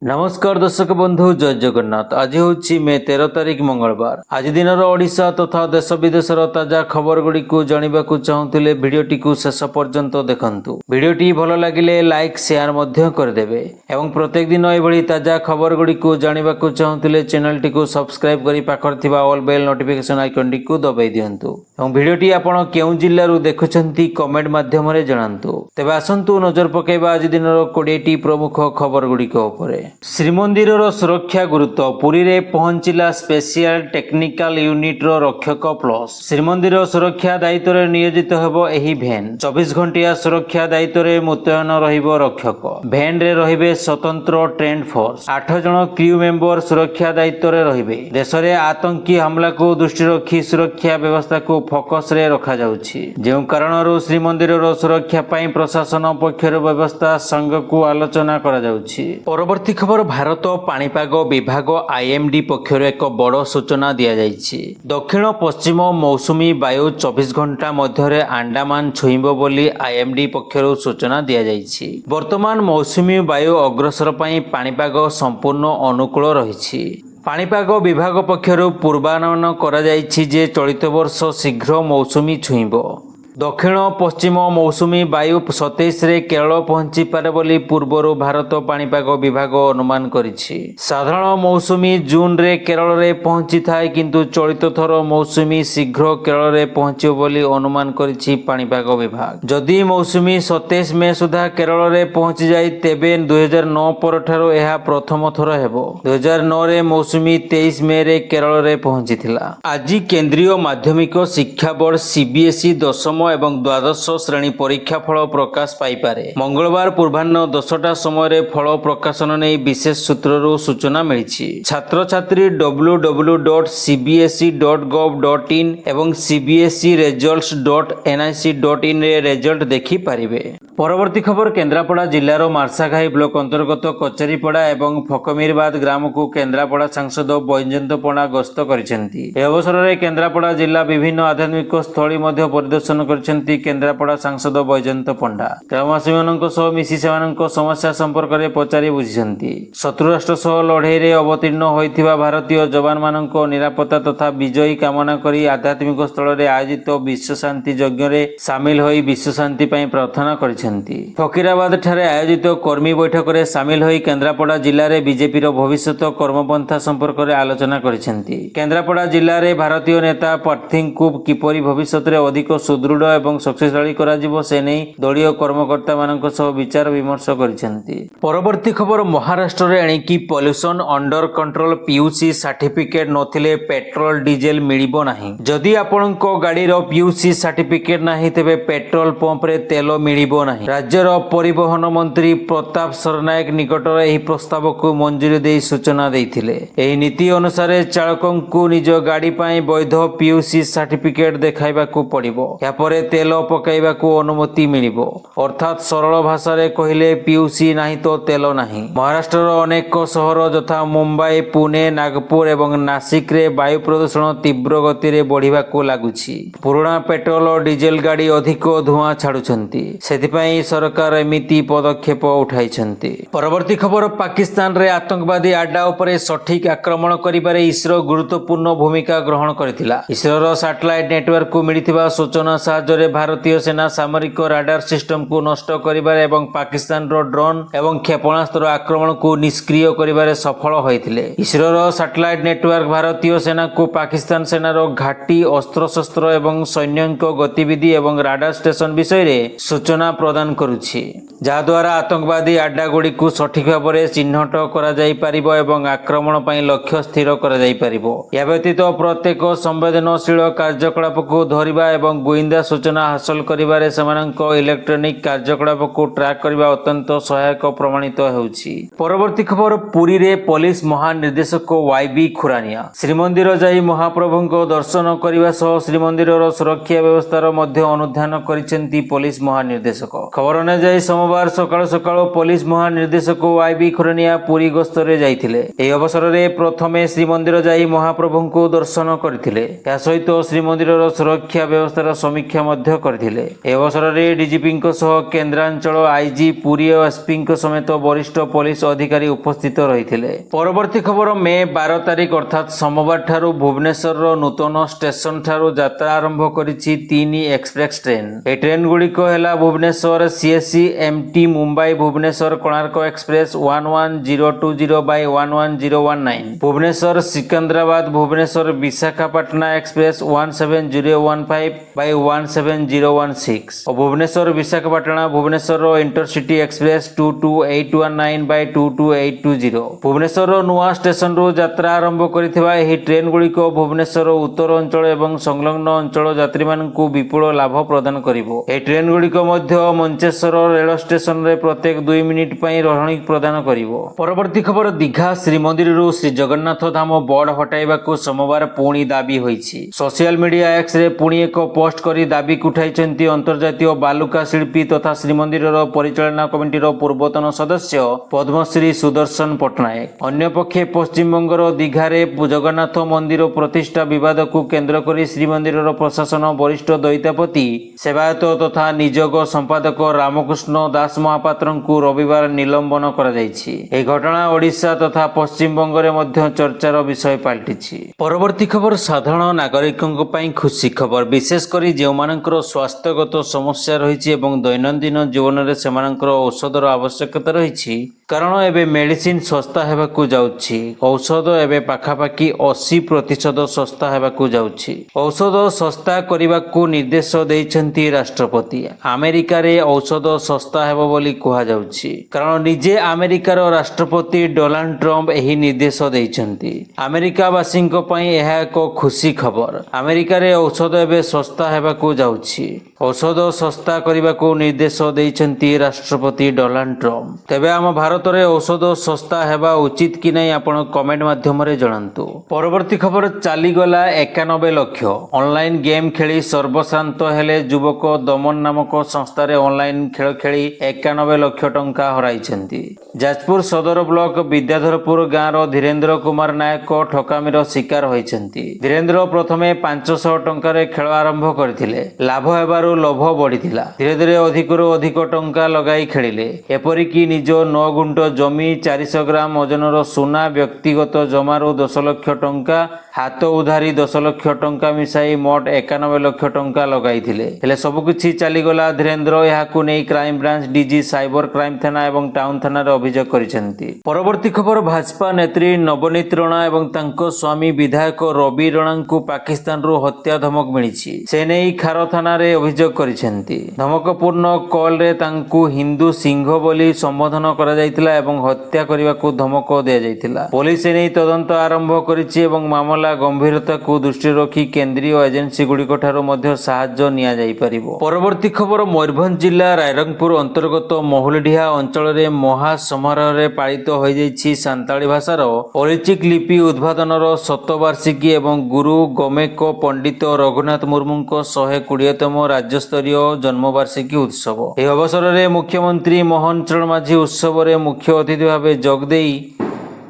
नमस्कार दर्शक बंधु जय जगन्नाथ। आज हूँ मे 13 तारिख मंगलवार। आज दिन ओडिशा तथा देश विदेश ताजा खबर गुड़ी को जानवा चाहूले भिडटी को शेष पर्यंत देखंतु। भिडटी भल लगिले लाइक शेयर मध्य करदेवे एवं प्रत्येक दिन यह ताजा खबर गुड़ी को जानवा चाहूले चैनल टी को सब्सक्राइब करी पाखर थिबा ऑल बेल नोटिफिकेशन आइकन टी को दबाई दियंतु एवं भिडटी आपण केउ जिल्लारू देखुछंती कमेंट माध्यम रे जणांतु। तेबे आसंतु नजर पकेबा आज दिन 20टी प्रमुख खबर गुड़िक उपरे। श्रीमंदिर सुरक्षा गुरुत्व पुरी रे पहुंचिला स्पेशल टेक्निकल यूनिट रो रक्षक प्लस। श्रीमंदिर सुरक्षा दायित्व रे नियोजित हेबो एही भैन। 24 घंटिया सुरक्षा दायित्व रे मुतयन रहिबो रक्षक। भैन रे रहिबे स्वतंत्र ट्रेंड फोर्स। 8 जण क्रू मेंबर सुरक्षा दायित्व रे रहिबे। देश रे आतंकी हमला को दृष्टि रखी सुरक्षा व्यवस्था को फोकस रे रखा जाउछि। जेउ कारणरू श्रीमंदिर रो सुरक्षा पई प्रशासन पक्षर व्यवस्था संघ को आलोचना करा जाउछि। परवर्ती खबर भारत पाणीपाग विभाग आईएमडी पक्षर एक बड़ सूचना दि जाइछि। दक्षिण पश्चिम मौसुमी वायु 24 घंटा मध्य अंडमान छुईब बोली आईएमडी पक्षर सूचना दि जाइछि। वर्तमान मौसुमी वायु अग्रसर पई पाणीपाग संपूर्ण अनुकूल रहिछि। पाणीपाग विभाग पक्षर पूर्वानुमान करा जाइछि जे चलित वर्ष शीघ्र मौसुमी छुईब। दक्षिण पश्चिम मौसुमी वायु 27 रे केरल पहुंची पारे बोली पूर्वरु भारत पाणीपाग विभाग अनुमान करिछि। साधारण मौसुमी जून रे केरल रे पहुंची थाए किंतु चलित थर मौसुमी शीघ्र केरल रे पहुंचियो बोली अनुमान करिछि पाणीपाग विभाग। जदि मौसुमी 27 मे सुधा केरल रे पहुंची जाई तेबे 2009 परठारो एहा प्रथम थर हेबो। 2009 रे मौसुमी 23 मे रे केरल रे पहुंचीथिला। आज केंद्रीय माध्यमिक शिक्षा बोर्ड सीबीएसई 10म एवं द्वादश श्रेणी परीक्षा फल प्रकाश पाइपारे। मंगलवार पूर्वाह्न 10टा समय फल प्रकाशन नहीं विशेष सूत्ररू सूचना मिली। छात्र छात्री www.cbse.gov.in एवं cbseresults.nic.in रे रिजल्ट देखि पारिबे। परवर्ती खबर केन्द्रापड़ा जिल्लार मार्साघाई ब्लॉक अंतर्गत कचेरीपड़ा एवं फकमीरबाद ग्राम को केन्द्रापड़ा सांसद बैजयंत पण्डा गस्त करिसेंती। ए अवसर में केन्द्रापड़ा जिला विभिन्न आध्यात्मिक स्थली मध्य परिदर्शन करिसेंती केन्द्रापड़ा सांसद बैजयंत पण्डा। ग्रामवासी मानक सह मिसी सेमानक समस्या संपर्क में पचारि बुझिसेंती। शत्रु राष्ट्र सह लड़ाई रे अवतीर्ण होइथिबा भारतीय जवान मानक निरापत्ता तथा विजयी कामना करी आध्यात्मिक स्थल रे आयोजित विश्व शांति यज्ञ रे सामिल होई विश्व शांति पई प्रार्थना करिसेंती। फकीराबाद ठारे आयोजित कर्मी बैठक रे सामिल होई केन्द्रापड़ा जिल्ला रे बीजेपी रो भविष्यत कर्मपंथा संपर्क में आलोचना करिसेंती। केन्द्रापड़ा जिल्ला रे भारतीय नेता प्रार्थी को किपरि भविष्यत रे अधिक सुदृढ़ एवं शक्तिशाली करा जिवो से नै दलीय कर्मकर्ता मानक सह विचार विमर्श करिसेंती। परवर्ती खबर महाराष्ट्र रे एणिकी pollution under control PUC certificate नथिले पेट्रोल डीजेल मिलिबो नाही। जदि आपणको गाड़ी रो पीयूसी सर्टिफिकेट नाही तेबे पेट्रोल पंप रे तेल मिलिबो नाही। राज्यर परिवहन मंत्री प्रताप सरनायक निकटर एही प्रस्ताव को मंजूरी दे सूचना देथिले। एही नीति अनुसार चालकों को निज गाड़ी पाई वैध पीयूसी सर्टिफिकेट देखाइबा को पड़िबो। या परे तेल पकाइबा को अनुमति मिलिबो। अर्थात सरल भाषा रे कहिले पीयूसी नाही तो तेल नाही। महाराष्ट्र अनेक सहर यथा मुंबई पुणे नागपुर एवं नासिक रे वायु प्रदूषण तीव्र गति रे बढ़िबा को लागुछि। पुराना पेट्रोल और डीजेल गाड़ी अधिक धुआं छाडुछंती। सेथिपई सरकार एमिति पदक्षेप उठाइछंती। परवर्ती खबर पाकिस्तान रे आतंकवादी आड्डा उपरे सठिक आक्रमण करिबारे इसरो गुरुत्वपूर्ण भूमिका ग्रहण करिथिला। इसरोर सैटेलाइट नेटवर्क को मिलिथिबा सूचना साहाय्य भारतीय सेना सामरिक राडार सिस्टम को नष्ट करिबारे एवं पाकिस्तान रो ड्रोन एवं क्षेपणास्त्र आक्रमण को निष्क्रिय करिबारे सफल होइथिले। इसरोर सैटेलाइट नेटवर्क भारतीय सेना को पाकिस्तान सेनार घाटी अस्त्रशस्त्र एवं सैन्यक गतिविधि एवं राडार स्टेशन विषय रे सूचना प्रदान करुछि। जहा द्वारा आतंकवादी आड्डा गुड़ी को सठिक भाव में चिन्हट करा जाई परिबो एवं आक्रमण पई लक्ष्य स्थिर करा जाई परिबो। या व्यतीत प्रत्येक संवेदनशील कार्यकलाप को धरिबा एवं गुइंदा सूचना हासिल करिबारे सेमानक इलेक्ट्रॉनिक कार्यकलाप को ट्रैक करबा अत्यंत सहायक प्रमाणित हेउछि। परवर्ती खबर पुरी रे पुलिस महानिर्देशक वाईबी खुरानिया श्रीमंदिर जाई महाप्रभुको दर्शन करबा सह श्रीमंदिरर सुरक्षा व्यवस्थार मध्य अनुध्यान करिसेंती पुलिस महानिर्देशक। खबर अनुसार सोमवार सकाळ सकाळ पुलिस महानिर्देशक वाईबी खुरानिया पुरी गस्तरे जाइथिले। एही अवसर में प्रथमे श्रीमंदिर जाई महाप्रभुको दर्शन करथिले। या सहित श्रीमंदिरर सुरक्षा व्यवस्थार समीक्षा ସମୀକ୍ଷା ମଧ୍ୟ କରିଥିଲେ। ଏ ଅବସରରେ ଡିଜିପିଙ୍କ ସହ କେନ୍ଦ୍ରାଞ୍ଚଳ ଆଇଜି ପୁରୀ ଓ ଏସ୍ପିଙ୍କ ସମେତ ବରିଷ୍ଠ ପୋଲିସ ଅଧିକାରୀ ଉପସ୍ଥିତ ରହିଥିଲେ। ପରବର୍ତ୍ତୀ ଖବର ମେ 12 ତାରିଖ ଅର୍ଥାତ୍ ସୋମବାର ଠାରୁ ଭୁବନେଶ୍ୱରର ନୂତନ ଷ୍ଟେସନ ଠାରୁ ଯାତ୍ରା ଆରମ୍ଭ କରିଛି 3 ଏକ୍ସପ୍ରେସ୍ ଟ୍ରେନ୍। ଏହି ଟ୍ରେନ୍ ଗୁଡ଼ିକ ହେଲା Bhubaneswar CSE MT Mumbai Bhubaneswar Konark express 11020/11019, Bhubaneswar Secunderabad Bhubaneswar Visakhapatnam express 17015/17016 ଓ ଭୁବନେଶ୍ୱର ବିଶାଖାପାଟଣା ଭୁବନେଶ୍ୱର ଇଣ୍ଟରସିଟି ଏକ୍ସପ୍ରେସ୍ 22819/22820। ଭୁବନେଶ୍ୱରର ନୂଆ ଷ୍ଟେସନରୁ ଯାତ୍ରା ଆରମ୍ଭ କରିଥିବା ଏହି ଟ୍ରେନ୍ ଗୁଡ଼ିକ ଭୁବନେଶ୍ୱର ଉତ୍ତର ଅଞ୍ଚଳ ଏବଂ ସଂଲଗ୍ନ ଅଞ୍ଚଳ ଯାତ୍ରୀମାନଙ୍କୁ ବିପୁଳ ଲାଭ ପ୍ରଦାନ କରିବ। ଏହି ଟ୍ରେନ୍ ଗୁଡ଼ିକ ମଧ୍ୟ ମଞ୍ଚେଶ୍ୱର ରେଳ ଷ୍ଟେସନରେ ପ୍ରତ୍ୟେକ 2 ମିନିଟ୍ ପାଇଁ ରହଣି ପ୍ରଦାନ କରିବ। ପରବର୍ତ୍ତୀ ଖବର ଦୀଘା ଶ୍ରୀମନ୍ଦିରରୁ ଶ୍ରୀଜଗନ୍ନାଥ ଧାମ ବୋର୍ଡ ହଟାଇବାକୁ ସୋମବାର ପୁଣି ଦାବି ହୋଇଛି। ସୋସିଆଲ ମିଡିଆ ଏକ୍ସରେ ପୁଣି ଏକ ପୋଷ୍ଟ କରି ଦାବିକୁ ଉଠାଇଛନ୍ତି ଅନ୍ତର୍ଜାତୀୟ ବାଲୁକା ଶିଳ୍ପୀ ତଥା ଶ୍ରୀମନ୍ଦିରର ପରିଚାଳନା କମିଟିର ପୂର୍ବତନ ସଦସ୍ୟ ପଦ୍ମଶ୍ରୀ ସୁଦର୍ଶନ ପଟ୍ଟନାୟକ। ଅନ୍ୟପକ୍ଷେ ପଶ୍ଚିମବଙ୍ଗର ଦୀଘାରେ ଜଗନ୍ନାଥ ମନ୍ଦିର ପ୍ରତିଷ୍ଠା ବିବାଦକୁ କେନ୍ଦ୍ର କରି ଶ୍ରୀମନ୍ଦିରର ପ୍ରଶାସନ ବରିଷ୍ଠ ଦଇତାପତି ସେବାୟତ ତଥା ନିଯୋଗ ସମ୍ପାଦକ ରାମକୃଷ୍ଣ ଦାସ ମହାପାତ୍ରଙ୍କୁ ରବିବାର ନିଲମ୍ବନ କରାଯାଇଛି। ଏହି ଘଟଣା ଓଡ଼ିଶା ତଥା ପଶ୍ଚିମବଙ୍ଗରେ ମଧ୍ୟ ଚର୍ଚ୍ଚାର ବିଷୟ ପାଲଟିଛି। ପରବର୍ତ୍ତୀ ଖବର ସାଧାରଣ ନାଗରିକଙ୍କ ପାଇଁ ଖୁସି ଖବର, ବିଶେଷ କରି ଯେଉଁମାନଙ୍କର ସ୍ୱାସ୍ଥ୍ୟଗତ ସମସ୍ୟା ରହିଛି ଏବଂ ଦୈନନ୍ଦିନ ଜୀବନରେ ସେମାନଙ୍କର ଔଷଧର ଆବଶ୍ୟକତା ରହିଛି। କାରଣ ଏବେ ମେଡିସିନ ଶସ୍ତା ହେବାକୁ ଯାଉଛି। ଔଷଧ ଏବେ ପାଖାପାଖି 80% ଶସ୍ତା ହେବାକୁ ଯାଉଛି। ଔଷଧ ଶସ୍ତା କରିବାକୁ ନିର୍ଦ୍ଦେଶ ଦେଇଛନ୍ତି ରାଷ୍ଟ୍ରପତି। ଆମେରିକାରେ ଔଷଧ ଶସ୍ତା ହେବ ବୋଲି କୁହାଯାଉଛି, କାରଣ ନିଜେ ଆମେରିକାର ରାଷ୍ଟ୍ରପତି ଡୋନାଲ୍ଡ ଟ୍ରମ୍ପ ଏହି ନିର୍ଦ୍ଦେଶ ଦେଇଛନ୍ତି। ଆମେରିକାବାସୀଙ୍କ ପାଇଁ ଏହା ଏକ ଖୁସି ଖବର। ଆମେରିକାରେ ଔଷଧ ଏବେ ଶସ୍ତା ହେବାକୁ ଯାଉଛି। ଔଷଧ ଶସ୍ତା କରିବାକୁ ନିର୍ଦ୍ଦେଶ ଦେଇଛନ୍ତି ରାଷ୍ଟ୍ରପତି ଡୋନାଲ୍ଡ ଟ୍ରମ୍ପ। ତେବେ ଆମ ଭାରତରେ ଔଷଧ ଶସ୍ତା ହେବା ଉଚିତ କି ନାହିଁ ଆପଣ କମେଣ୍ଟ ମାଧ୍ୟମରେ ଜଣାନ୍ତୁ। ପରବର୍ତ୍ତୀ ଖବର ଚାଲିଗଲା 91 ଲକ୍ଷ। ଅନଲାଇନ୍ ଗେମ୍ ଖେଳି ସର୍ବଶ୍ରାନ୍ତ ହେଲେ ଯୁବକ ଦମନ ନାମକ ସଂସ୍ଥାରେ ଅନଲାଇନ୍ ଖେଳ ଖେଳି 91 ଲକ୍ଷ ଟଙ୍କା ହରାଇଛନ୍ତି। ଯାଜପୁର ସଦର ବ୍ଲକ ବିଦ୍ୟାଧରପୁର ଗାଁର ଧୀରେନ୍ଦ୍ର କୁମାର ନାୟକ ଠକାମିର ଶିକାର ହୋଇଛନ୍ତି। ଧୀରେନ୍ଦ୍ର ପ୍ରଥମେ 500 ଟଙ୍କାରେ ଖେଳ ଆରମ୍ଭ କରିଥିଲେ। ଲାଭ ହେବାରୁ ଲୋଭ ବଢ଼ିଥିଲା। ଧୀରେ ଧୀରେ ଅଧିକରୁ ଅଧିକ ଟଙ୍କା ଲଗାଇ ଖେଳିଲେ। ଏପରିକି ନିଜ 9 ଗୁଣ୍ଠ ଜମି, 400 ଗ୍ରାମ ଓଜନର ସୁନା, ବ୍ୟକ୍ତିଗତ ଜମାରୁ 10 ଲକ୍ଷ ଟଙ୍କା, ହାତ ଉଧାରି 10 ଲକ୍ଷ ଟଙ୍କା ମିଶାଇ ମୋଟ 91 ଲକ୍ଷ ଟଙ୍କା ଲଗାଇଥିଲେ। ହେଲେ ସବୁକିଛି ଚାଲିଗଲା। ଧୀରେନ୍ଦ୍ର ଏହାକୁ ନେଇ କ୍ରାଇମବ୍ରାଞ୍ଚ ଡିଜି ସାଇବର କ୍ରାଇମ ଥାନା ଏବଂ ଟାଉନ ଥାନାରେ ଅଭିଯୋଗ କରିଛନ୍ତି। ପରବର୍ତ୍ତୀ ଖବର ଭାଜପା ନେତ୍ରୀ ନବନୀତ ରଣା ଏବଂ ତାଙ୍କ ସ୍ୱାମୀ ବିଧାୟକ ରବି ରଣାଙ୍କୁ ପାକିସ୍ତାନରୁ ହତ୍ୟା ଧମକ ମିଳିଛି। ସେ ନେଇ ଖାର ଥାନାରେ ଅଭିଯୋଗ କରିଛନ୍ତି। ଧମକପୂର୍ଣ୍ଣ କଲରେ ତାଙ୍କୁ ହିନ୍ଦୁ ସିଂହ ବୋଲି ସମ୍ବୋଧନ କରାଯାଇଥିଲା ଏବଂ ହତ୍ୟା କରିବାକୁ ଧମକ ଦିଆଯାଇଥିଲା। ପୋଲିସ ଏ ନେଇ ତଦନ୍ତ ଆରମ୍ଭ କରିଛି ଏବଂ ମାମଲା ଗମ୍ଭୀରତାକୁ ଦୃଷ୍ଟିରେ ରଖି କେନ୍ଦ୍ରୀୟ ଏଜେନ୍ସି ଗୁଡ଼ିକ ଠାରୁ ମଧ୍ୟ ସାହାଯ୍ୟ ନିଆଯାଇପାରିବ। ପରବର୍ତ୍ତୀ ଖବର ମୟୂରଭଞ୍ଜ ଜିଲ୍ଲା ରାଇରଙ୍ଗପୁର ଅନ୍ତର୍ଗତ ମହୁଲଡିହା ଅଞ୍ଚଳରେ ମହା ସମାରୋହରେ ପାଳିତ ହୋଇଯାଇଛି ସାନ୍ତାଳୀ ଭାଷାର ଅଲିଚିକ ଲିପି ଉଦ୍ଭାବନର ଶତବାର୍ଷିକୀ ଏବଂ ଗୁରୁ ଗୋମେକ ପଣ୍ଡିତ ରଘୁନାଥ ମୁର୍ମୁଙ୍କ 120ତମ ରାଜ୍ୟସ୍ତରୀୟ ଜନ୍ମବାର୍ଷିକୀ ଉତ୍ସବ। ଏହି ଅବସରରେ ମୁଖ୍ୟମନ୍ତ୍ରୀ ମୋହନ ଚରଣ ମାଝୀ ଉତ୍ସବରେ ମୁଖ୍ୟ ଅତିଥି ଭାବେ ଯୋଗଦେଇ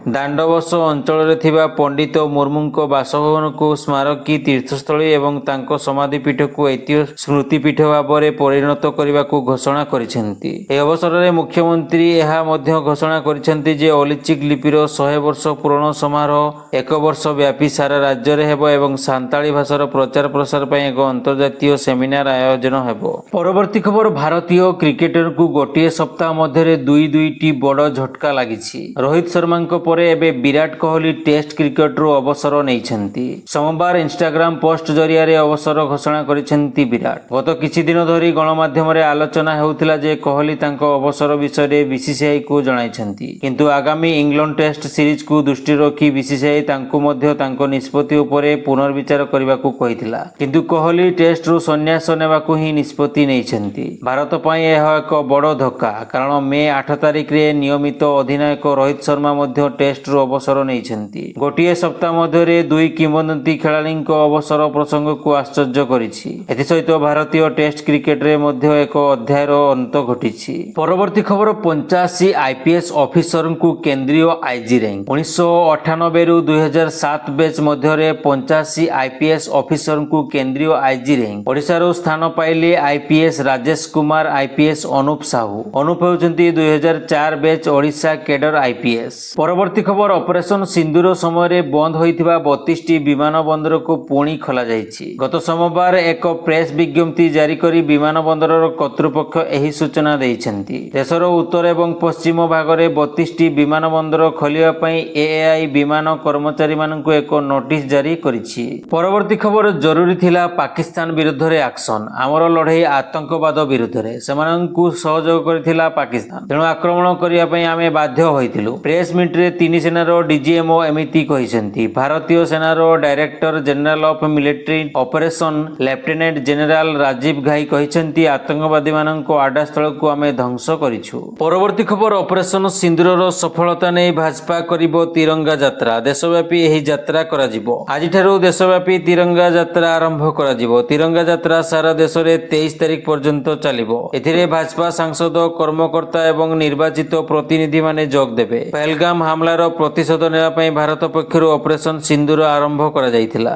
ଦାଣ୍ଡବସ ଅଞ୍ଚଳରେ ଥିବା ପଣ୍ଡିତ ମୁର୍ମୁଙ୍କ ବାସଭବନକୁ ସ୍ମାରକୀ ତୀର୍ଥସ୍ଥଳୀ ଏବଂ ତାଙ୍କ ସମାଧିପୀଠକୁ ଐତିହ୍ୟ ସ୍ମୃତିପୀଠ ଭାବରେ ପରିଣତ କରିବାକୁ ଘୋଷଣା କରିଛନ୍ତି। ଏହି ଅବସରରେ ମୁଖ୍ୟମନ୍ତ୍ରୀ ଏହା ମଧ୍ୟ ଘୋଷଣା କରିଛନ୍ତି ଯେ ଅଲିଚିକ ଲିପିର 100 ବର୍ଷ ପୂରଣ ସମାରୋହ 1 ବର୍ଷ ବ୍ୟାପୀ ସାରା ରାଜ୍ୟରେ ହେବ ଏବଂ ସାନ୍ତାଳୀ ଭାଷାର ପ୍ରଚାର ପ୍ରସାର ପାଇଁ ଏକ ଅନ୍ତର୍ଜାତୀୟ ସେମିନାର ଆୟୋଜନ ହେବ। ପରବର୍ତ୍ତୀ ଖବର ଭାରତୀୟ କ୍ରିକେଟରଙ୍କୁ ଗୋଟିଏ ସପ୍ତାହ ମଧ୍ୟରେ ଦୁଇଟି ବଡ଼ ଝଟକା ଲାଗିଛି। ରୋହିତ ଶର୍ମାଙ୍କ ପରେ ଏବେ ବିରାଟ କୋହଲି ଟେଷ୍ଟ କ୍ରିକେଟରୁ ଅବସର ନେଇଛନ୍ତି। ସୋମବାର ଇନଷ୍ଟାଗ୍ରାମ ପୋଷ୍ଟ ଜରିଆରେ ଅବସର ଘୋଷଣା କରିଛନ୍ତି ବିରାଟ। ଗତ କିଛି ଦିନ ଧରି ଗଣମାଧ୍ୟମରେ ଆଲୋଚନା ହେଉଥିଲା ଯେ କୋହଲି ତାଙ୍କ ଅବସର ବିଷୟରେ ବିସିସିଆଇକୁ ଜଣାଇଛନ୍ତି, କିନ୍ତୁ ଆଗାମୀ ଇଂଲଣ୍ଡ ଟେଷ୍ଟ ସିରିଜକୁ ଦୃଷ୍ଟିରେ ରଖି ବିସିସିଆଇ ତାଙ୍କୁ ମଧ୍ୟ ତାଙ୍କ ନିଷ୍ପତ୍ତି ଉପରେ ପୁନର୍ବିଚାର କରିବାକୁ କହିଥିଲା। କିନ୍ତୁ କୋହଲି ଟେଷ୍ଟରୁ ସନ୍ନ୍ୟାସ ନେବାକୁ ହିଁ ନିଷ୍ପତ୍ତି ନେଇଛନ୍ତି। ଭାରତ ପାଇଁ ଏହା ଏକ ବଡ଼ ଧକ୍କା, କାରଣ ମେ 8 ତାରିଖରେ ନିୟମିତ ଅଧିନାୟକ ରୋହିତ ଶର୍ମା ମଧ୍ୟ ଟେଷ୍ଟରୁ ଅବସର ନେଇଛନ୍ତି। ଗୋଟିଏ ସପ୍ତାହ ମଧ୍ୟରେ ଦୁଇ କିମ୍ବଦନ୍ତୀ ଖେଳାଳିଙ୍କ ଅବସର ପ୍ରସଙ୍ଗକୁ ଆଶ୍ଚର୍ଯ୍ୟ କରିଛି। ଏଥିସହିତ ଭାରତୀୟ ଟେଷ୍ଟ କ୍ରିକେଟରେ ମଧ୍ୟ ଏକ ଅଧ୍ୟାୟର ଅନ୍ତ ଘଟିଛି। ପରବର୍ତ୍ତୀ ଖବର 85 ଆଇପିଏସ୍ ଅଫିସରଙ୍କୁ କେନ୍ଦ୍ରୀୟ ଆଇଜି ର୍ୟାଙ୍କ। 1998ରୁ 2007 ବ୍ୟାଚ୍ ମଧ୍ୟରେ 85 ଆଇପିଏସ୍ ଅଫିସରଙ୍କୁ କେନ୍ଦ୍ରୀୟ ଆଇଜି ର୍ୟାଙ୍କ। ଓଡ଼ିଶାରୁ ସ୍ଥାନ ପାଇଲେ ଆଇପିଏସ୍ ରାଜେଶ କୁମାର, ଆଇପିଏସ୍ ଅନୁପ ସାହୁ। ଅନୁପ ହେଉଛନ୍ତି 2004 ବ୍ୟାଚ୍ ଓଡ଼ିଶା କେଡର ଆଇପିଏସ୍। ପରବର୍ତ୍ତୀ ଖବର ଅପରେସନ ସିନ୍ଦୁର ସମୟରେ ବନ୍ଦ ହୋଇଥିବା 32ଟି ବିମାନ ବନ୍ଦରକୁ ପୁଣି ଖୋଲାଯାଇଛି। ଗତ ସୋମବାର ଏକ ପ୍ରେସ୍ ବିଜ୍ଞପ୍ତି ଜାରି କରି ବିମାନ ବନ୍ଦରର କର୍ତ୍ତୃପକ୍ଷ ଏହି ସୂଚନା ଦେଇଛନ୍ତି। ଦେଶର ଉତ୍ତର ଏବଂ ପଶ୍ଚିମ ଭାଗରେ 32ଟି ବିମାନ ବନ୍ଦର ଖୋଲିବା ପାଇଁ ଏଏଆଇ ବିମାନ କର୍ମଚାରୀମାନଙ୍କୁ ଏକ ନୋଟିସ୍ ଜାରି କରିଛି। ପରବର୍ତ୍ତୀ ଖବର ଜରୁରୀ ଥିଲା ପାକିସ୍ତାନ ବିରୁଦ୍ଧରେ ଆକ୍ସନ। ଆମର ଲଢ଼େଇ ଆତଙ୍କବାଦ ବିରୁଦ୍ଧରେ। ସେମାନଙ୍କୁ ସହଯୋଗ କରିଥିଲା ପାକିସ୍ତାନ, ତେଣୁ ଆକ୍ରମଣ କରିବା ପାଇଁ ଆମେ ବାଧ୍ୟ ହୋଇଥିଲୁ। ପ୍ରେସ୍ ମିଟ୍ରେ ତିନି ସେନାର ଡିଜିଏମ୍ଓ ଏମିତି କହିଛନ୍ତି। ଭାରତୀୟ ସେନାର director general of military operation lieutenant general Rajiv Ghai କହିଛନ୍ତି, ଆତଙ୍କବାଦୀମାନଙ୍କ ଆଡ୍ଡାସ୍ଥଳକୁ ଆମେ ଧ୍ୱଂସ କରିଛୁ। ପରବର୍ତ୍ତୀ ଖବର ଅପରେସନ ସିନ୍ଦୁରର ସଫଳତା ନେଇ ଭାଜପା କରିବ ତିରଙ୍ଗା ଯାତ୍ରା। ଦେଶବ୍ୟାପୀ ଏହି ଯାତ୍ରା କରାଯିବ। ଆଜିଠାରୁ ଦେଶବ୍ୟାପୀ ତିରଙ୍ଗା ଯାତ୍ରା ଆରମ୍ଭ କରାଯିବ। ତିରଙ୍ଗା ଯାତ୍ରା ସାରା ଦେଶରେ 23 ତାରିଖ ପର୍ଯ୍ୟନ୍ତ ଚାଲିବ। ଏଥିରେ ଭାଜପା ସାଂସଦ, କର୍ମକର୍ତ୍ତା ଏବଂ ନିର୍ବାଚିତ ପ୍ରତିନିଧିମାନେ ଯୋଗ ଦେବେ। ପହଲଗାମ ହାମଲାର ପ୍ରତିଶୋଧ ନେବା ପାଇଁ ଭାରତ ପକ୍ଷରୁ ଅପରେସନ ସିନ୍ଦୁର ଆରମ୍ଭ କରାଯାଇଥିଲା।